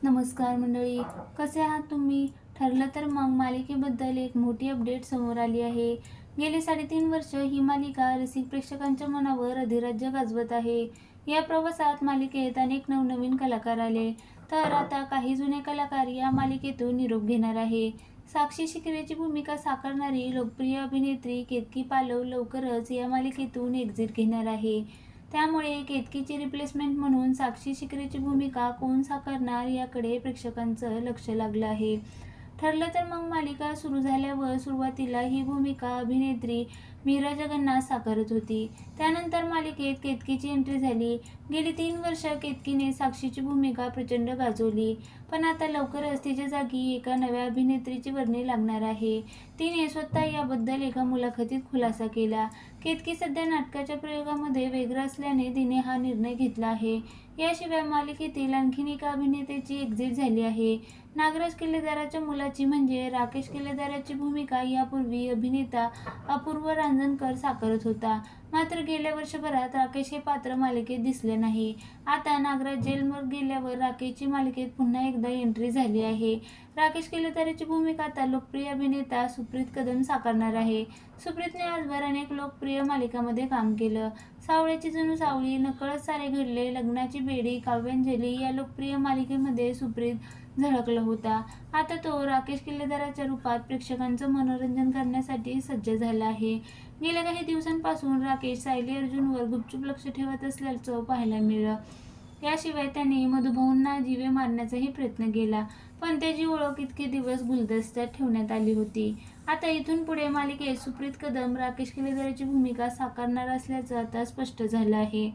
नमस्कार मंडळी, कसे आहात तुम्ही? ठरलं तर मग मालिकेबद्दल एक मोठी अपडेट समोर आली आहे. गेली 3.5 वर्ष ही मालिका रसिक प्रेक्षकांच्या मनावर अधिराज्य गाजवत आहे. या प्रवासात मालिकेत अनेक नवनवीन कलाकार आले, तर आता काही जुने कलाकार या मालिकेतून निरोप घेणार आहे. साक्षी शिकरेची भूमिका साकारणारी लोकप्रिय अभिनेत्री केतकी पालव लवकरच या मालिकेतून एक्झिट घेणार आहे. त्यामुळे केतकीची रिप्लेसमेंट म्हणून साक्षी शिकरेची भूमिका कोण साकारणार याकडे प्रेक्षकांचं लक्ष लागलं आहे. ठरलं तर मग मालिका सुरू झाल्यावर सुरुवातीला ही भूमिका अभिनेत्री मीरा जगन्नाथ साकारत होती. त्यानंतर मालिकेत केतकीची एंट्री झाली. गेली 3 वर्ष केतकीने साक्षीची भूमिका प्रचंड गाजवली, पण आता लवकरच तिच्या जागी एका नव्या अभिनेत्रीची वर्णी लागणार आहे. तिने स्वतः याबद्दल एका मुलाखतीत खुलासा केला. केतकी सध्या नाटकाच्या प्रयोगामध्ये व्यग्र असल्याने तिने हा निर्णय घेतला आहे. याशिवाय मालिकेतील आणखीन एका अभिनेत्याची एक्झिट झाली आहे. नागराज किल्लेदाराच्या मुलाची म्हणजे राकेश किल्लेदाराची भूमिका यापूर्वी अभिनेता अपूर्व रांजणकर साकारत होता. मात्र गेल्या वर्षभरात राकेश हे पात्र मालिकेत दिसले नाही. आता नागराज जेलवर गेल्यावर राकेशची मालिकेत पुन्हा एकदा एंट्री झाली आहे. राकेश किल्लेदाराची भूमिका आता लोकप्रिय अभिनेता सुप्रीत कदम साकारणार आहे. सुप्रीतने आजवर अनेक लोकप्रिय मालिकांमध्ये काम केलं. सावळ्याची जणू सावळी, नकळत सारे घडले, लग्नाची बेडी, काव्यांजली या लोकप्रिय मालिकेमध्ये सुप्रीत झळकला होता. आता तो राकेश किल्लेदाराच्या रूपात प्रेक्षकांचं मनोरंजन करण्यासाठी सज्ज झाला आहे. गेल्या काही दिवसांपासून राकेश सायली अर्जुनवर गुपचूप लक्ष ठेवत असल्याचं पाहायला मिळालं. याशिवाय त्याने मधुभाऊंना जीवे मारण्याचाही प्रयत्न केला, पण त्याची ओळख इतके दिवस गुलदस्त्यात ठेवण्यात आली होती. आता इथून पुढे मालिकेत सुप्रीत कदम राकेश किल्लेदाराची भूमिका साकारणार असल्याचं आता स्पष्ट झालं आहे.